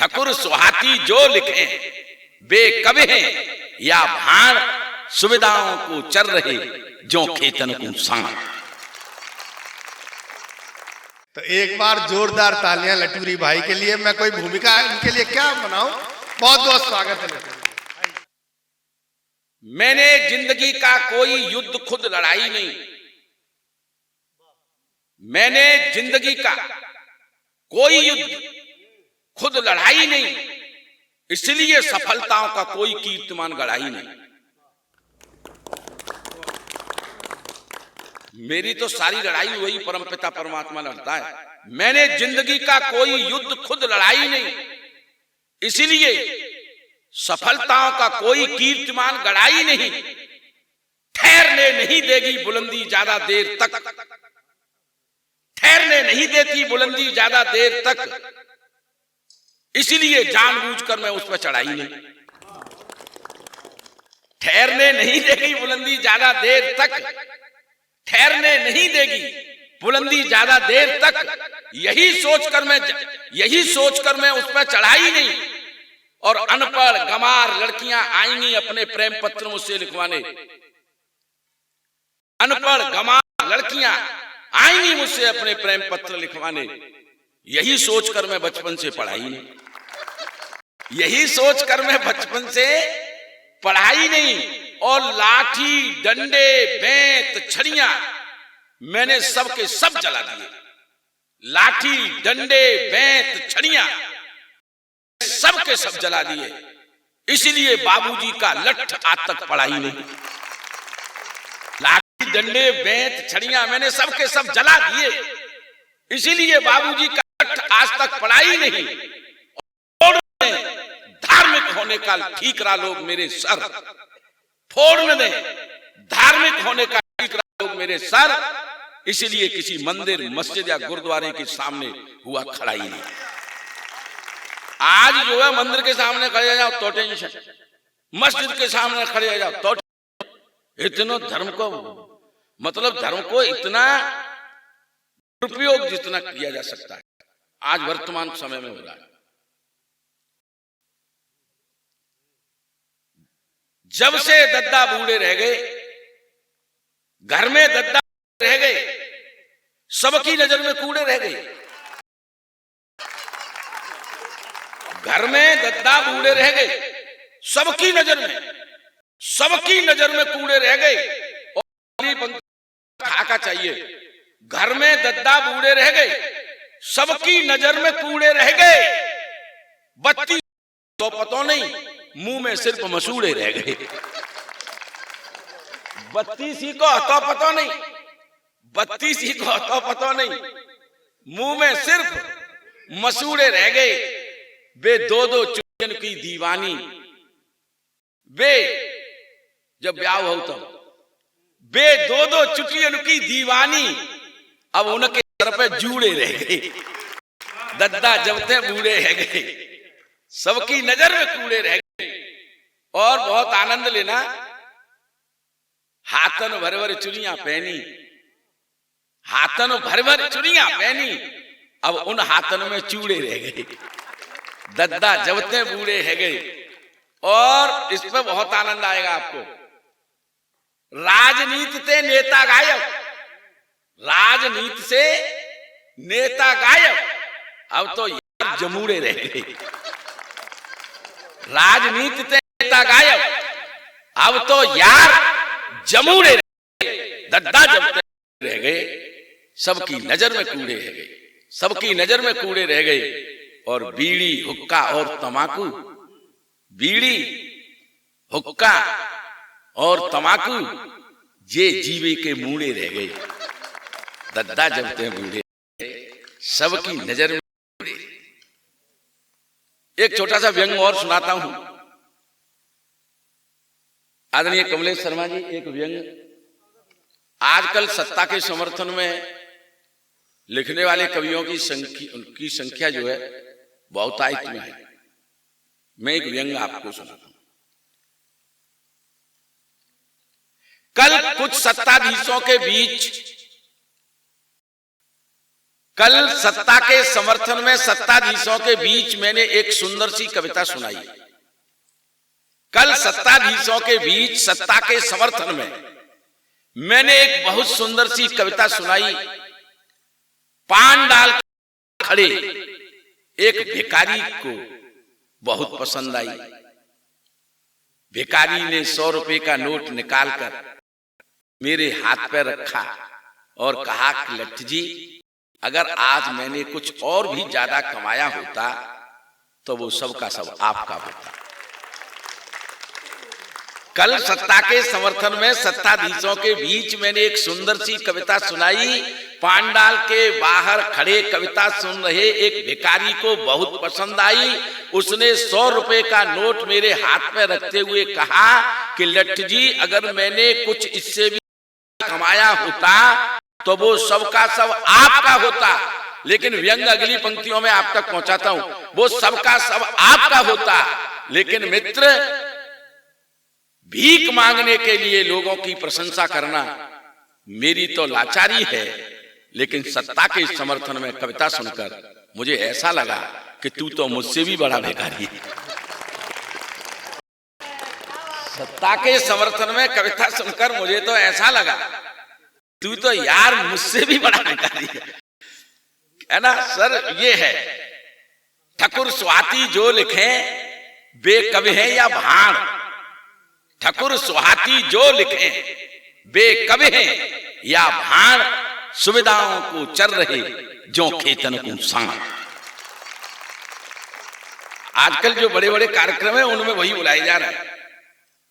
ठकुर सुहाती जो लिखे वे कवि हैं या भाण सुविधाओं को चर रहे जो खेतन को सांड। तो एक बार जोरदार तालियां लटूरी भाई के लिए। मैं कोई भूमिका इनके लिए क्या बनाऊं। बहुत बहुत स्वागत है। मैंने जिंदगी का कोई युद्ध खुद लड़ाई नहीं। मैंने जिंदगी का कोई युद्ध खुद लड़ाई नहीं, इसलिए सफलताओं का कोई कीर्तिमान गढ़ाई नहीं। मेरी तो सारी लड़ाई वही परमपिता परमात्मा लड़ता है। मैंने जिंदगी का कोई युद्ध खुद लड़ाई नहीं, इसीलिए सफलताओं का कोई कीर्तिमान गढ़ाई नहीं। ठहरने नहीं देगी बुलंदी ज्यादा देर तक, ठहरने नहीं देती बुलंदी ज्यादा देर तक, इसीलिए जानबूझकर मैं उस पर चढ़ाई नहीं। ठहरने नहीं देगी बुलंदी ज्यादा देर तक, ठहरने नहीं देगी बुलंदी ज्यादा देर तक, यही सोचकर मैं उस पर चढ़ाई नहीं। और अनपढ़ गमार लड़कियां आएंगी अपने प्रेम पत्र मुझसे लिखवाने। अनपढ़ गमार लड़कियां आएंगी मुझसे अपने प्रेम पत्र लिखवाने, यही सोचकर मैं बचपन से पढ़ाई नहीं। यही सोचकर मैं बचपन से पढ़ाई नहीं। और लाठी डंडे बेंत छड़ियां मैंने सब के सब जला दिए। लाठी डंडे बेंत छड़ियां सब के सब जला दिए, इसलिए बाबूजी का लठ आज तक पढ़ाई नहीं। लाठी डंडे बेंत छड़ियां मैंने सब के सब जला दिए, इसीलिए बाबूजी का लठ आज तक पढ़ाई नहीं। और धार्मिक होने का ठीक रहा लोग मेरे सर, फोड़ने दें धार्मिक होने का ठीक रहा लोग मेरे सर, इसलिए किसी मंदिर मस्जिद या गुरुद्वारे के सामने हुआ खड़ा ही नहीं। आज जो है मंदिर के सामने खड़े जाओ तो टेंशन, मस्जिद के सामने खड़े जाओ तो इतना धर्म को मतलब धर्म को इतना दुरुपयोग जितना किया जा सकता है आज वर्तमान समय में हो रहा है। जब से दद्दा बूढ़े रह गए, घर में दद्दा रह गए, सबकी नजर में कूड़े रह गए। घर में दद्दा बूढ़े रह गए, सबकी नजर में कूड़े रह गए। और खाका चाहिए। घर में दद्दा बूढ़े रह गए, सबकी नजर में कूड़े रह गए। बत्ती तो पतो नहीं, मुंह में सिर्फ मसूड़े रह गए। बत्तीसी को तो पतो नहीं, बत्तीसी को तो पतो नहीं, मुंह में सिर्फ मसूड़े रह गए। वे दो दो चुटियन की दीवानी, वे जब ब्याह हो तो वे दो दो चुटियन की दीवानी, अब उनके सर पे जूड़े रह गए। दद्दा जब ते बूढ़े रह गए, सबकी नजर में कूड़े रह गए। और बहुत आनंद लेना, हाथन भर भर चुनियां पहनी, हाथन भर भर चुनियां पहनी, अब उन हाथन में चूड़े रह गए। दद्दा जबते बूढ़े रह गए। और इस पर बहुत आनंद आएगा आपको। राजनीति से नेता गायब, राजनीति से नेता गायब, अब तो यार जमूड़े रह गए। राजनीति से नेता गायब, अब तो यार जमूड़े रह गए। दद्दा जब रह गए, सबकी नजर में कूड़े रह गए, सबकी नजर में कूड़े रह गए। और बीड़ी हुक्का और तमाकू, बीड़ी हुक्का और तमाकू ये जीवे के मूड़े रह गए। दद्दा जब ते बूढ़े, सबकी नजर में। एक छोटा सा व्यंग और सुनाता हूं। आदरणीय कमलेश शर्मा जी, एक व्यंग। आजकल सत्ता के समर्थन में लिखने वाले कवियों की संख्या जो है बहुतायत में है। मैं एक व्यंग आपको सुनाता हूं। कल कुछ सत्ताधीशों के बीच कल सत्ता के समर्थन में सत्ताधीशों के बीच मैंने एक सुंदर सी कविता सुनाई। कल सत्ताधीशों के बीच सत्ता के समर्थन में मैंने एक बहुत सुंदर सी कविता सुनाई। पान डाल खड़े एक भिखारी को बहुत पसंद आई। भिखारी ने 100 रुपए का नोट निकालकर मेरे हाथ पे रखा और कहा कि लट्ठ जी, अगर आज मैंने कुछ और भी ज्यादा कमाया होता तो वो सबका सब आपका होता। कल सत्ता के समर्थन में सत्ताधीशों के बीच मैंने एक सुंदर सी कविता सुनाई। पांडाल के बाहर खड़े कविता सुन रहे एक भिखारी को बहुत पसंद आई। उसने 100 रुपए का नोट मेरे हाथ में रखते हुए कहा कि लट्ठ जी, अगर मैंने कुछ इससे भी कमाया होता तो वो सबका सब आपका होता। लेकिन व्यंग अगली पंक्तियों में आप तक पहुंचाता हूं। वो सबका सब आपका होता, लेकिन मित्र, भीख मांगने के लिए लोगों की प्रशंसा करना मेरी तो लाचारी है। लेकिन सत्ता के समर्थन में कविता सुनकर मुझे ऐसा लगा कि तू तो मुझसे भी बड़ा भिखारी है। सत्ता के समर्थन में कविता सुनकर मुझे तो ऐसा लगा तू तो यार मुझसे भी बड़ा भिखारी है ना सर। ये है ठकुर स्वाति जो लिखे बेकवि है या भाण। ठकुर सुहाती जो लिखे बेकवि हैं या भाण, सुविधाओं को चर रहे जो खेतन को सांड। आजकल जो बड़े बड़े कार्यक्रम है उनमें वही बुलाए जा रहे हैं।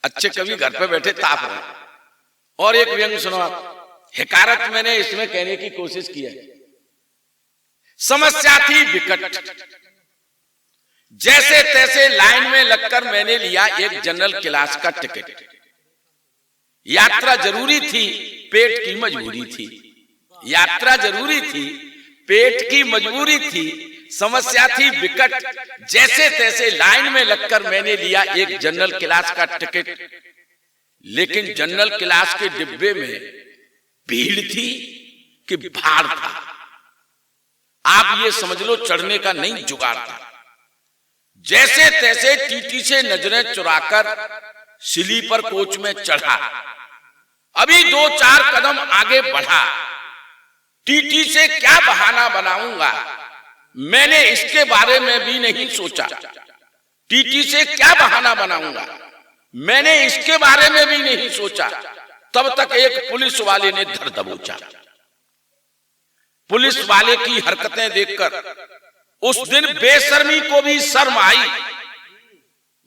अच्छे कवि घर पे बैठे ताप रहे हैं। और एक व्यंग सुनो आप। हिकारत मैंने इसमें कहने की कोशिश की है। समस्या थी विकट, जैसे तैसे लाइन में लगकर मैंने लिया एक जनरल क्लास का टिकट। यात्रा जरूरी थी, पेट की मजबूरी थी। यात्रा जरूरी थी, पेट की मजबूरी थी। समस्या थी विकट, जैसे तैसे लाइन में लगकर मैंने लिया एक जनरल क्लास का टिकट। लेकिन जनरल क्लास के डिब्बे में भीड़ थी कि भाड़ था। आप ये समझ लो चढ़ने का नहीं जुगाड़ था। जैसे तैसे टीटी से नजरें चुराकर स्लीपर कोच में चढ़ा। अभी 2-4 कदम आगे बढ़ा। टीटी से क्या बहाना बनाऊंगा, मैंने इसके बारे में भी नहीं सोचा। टीटी से क्या बहाना बनाऊंगा, मैंने इसके बारे में भी नहीं सोचा। तब तक एक पुलिस वाले ने धर दबोचा। पुलिस वाले की हरकतें देखकर उस दिन बेशर्मी को भी शर्म आई।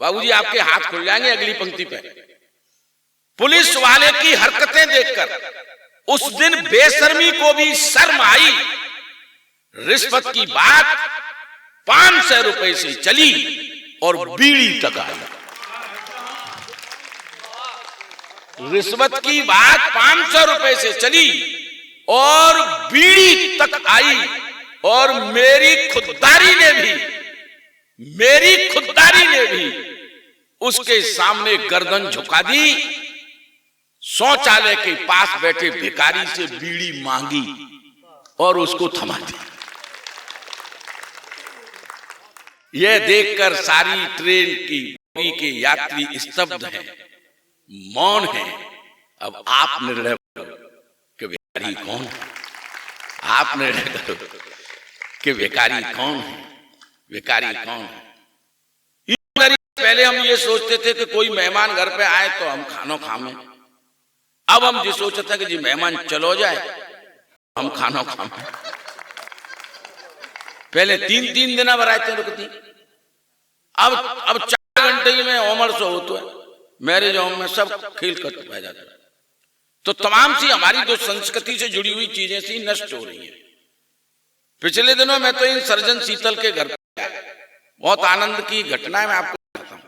बाबूजी आपके हाथ खुल जाएंगे अगली पंक्ति पे। पुलिस वाले की हरकतें देखकर उस दिन बेशर्मी को भी शर्म आई। रिश्वत की बात 500 रुपए से चली और बीड़ी तक आई। रिश्वत की बात 500 रुपए से चली और बीड़ी तक आई। और मेरी खुददारी ने भी उसके सामने गर्दन झुका दी। शौचालय के पास बैठे भिखारी से बीड़ी मांगी और उसको थमा दी। यह देखकर सारी ट्रेन की बोगी के यात्री स्तब्ध हैं, मौन हैं। अब आप निर्णय करो कि भिखारी कौन है। आप निर्णय करो कि भिखारी कौन है। भिखारी कौन है। पहले हम ये सोचते थे कि कोई मेहमान घर पे आए तो हम खाना खावे। अब हम ये सोचते हैं कि जी मेहमान चलो जाए हम खाना खावे। पहले 3-3 दिन बराते रुकती। अब 4 घंटे में उम्र से हो तो मैरिज होम में सब खेल कर बह जाता है। तो तमाम सी हमारी जो संस्कृति से जुड़ी हुई चीजें सी नष्ट हो रही है। पिछले दिनों मैं तो इन सर्जन शीतल के घर पे बहुत आनंद की घटना है, मैं आपको बताता हूं।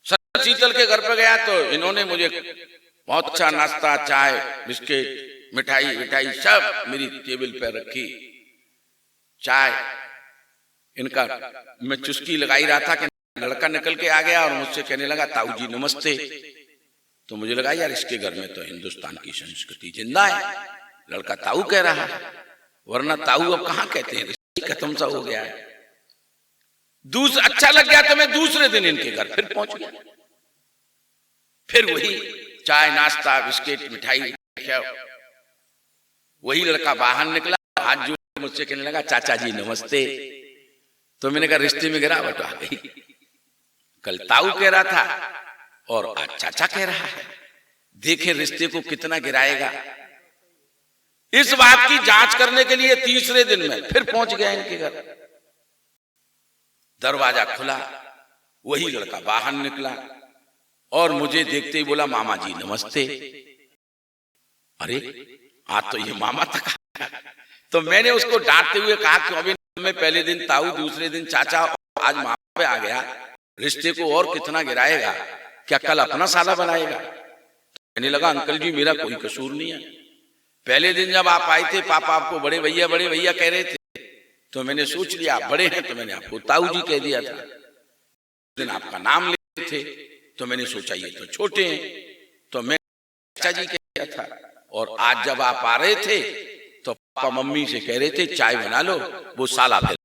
सर्जन शीतल के घर पे गया तो इन्होंने मुझे बहुत अच्छा नाश्ता, चाय, बिस्किट, मिठाई सब मेरी टेबल पे रखी। चाय इनका मैं चुस्की लगाई रहा था कि लड़का निकल के आ गया और मुझसे कहने लगा ताऊ जी नमस्ते। तो मुझे लगा यार इसके घर में तो हिंदुस्तान की संस्कृति जिंदा है। लड़का ताऊ कह रहा है। वरना ताऊ अब कहाँ कहते हैं, खत्म सा हो गया है। अच्छा लग गया तो मैं दूसरे दिन इनके घर फिर पहुंच गया। फिर वही चाय नाश्ता बिस्किट मिठाई। वही लड़का बाहर निकला, हाथ जोड़ मुझसे कहने लगा चाचा जी नमस्ते। तो मैंने कहा रिश्ते में गिरावट आ गई। कल ताऊ कह रहा था और आज चाचा कह रहा है। देखे रिश्ते को कितना गिराएगा। इस बात की जांच करने के लिए तीसरे दिन में फिर पहुंच गया इनके घर। दरवाजा खुला, वही लड़का बाहर निकला और मुझे देखते ही बोला मामा जी नमस्ते। अरे आज तो ये मामा तक आया। तो मैंने उसको डांटते हुए कहा कि अभी मैं पहले दिन ताऊ, दूसरे दिन चाचा, आज मामा पे आ गया, रिश्ते को और कितना गिराएगा, क्या कल अपना साला बनाएगा। तो कहने लगा अंकल जी मेरा कोई कसूर नहीं है। पहले दिन जब आप आए थे पापा आपको बड़े भैया कह रहे थे, तो मैंने सोच लिया आप बड़े हैं तो मैंने आपको ताऊ जी कह दिया था। दिन आपका नाम लेते थे तो मैंने सोचा ये तो छोटे हैं तो मैं चाचा जी कह दिया था। और आज जब आप आ रहे थे तो पापा मम्मी से कह रहे थे चाय बना लो, वो साला फिर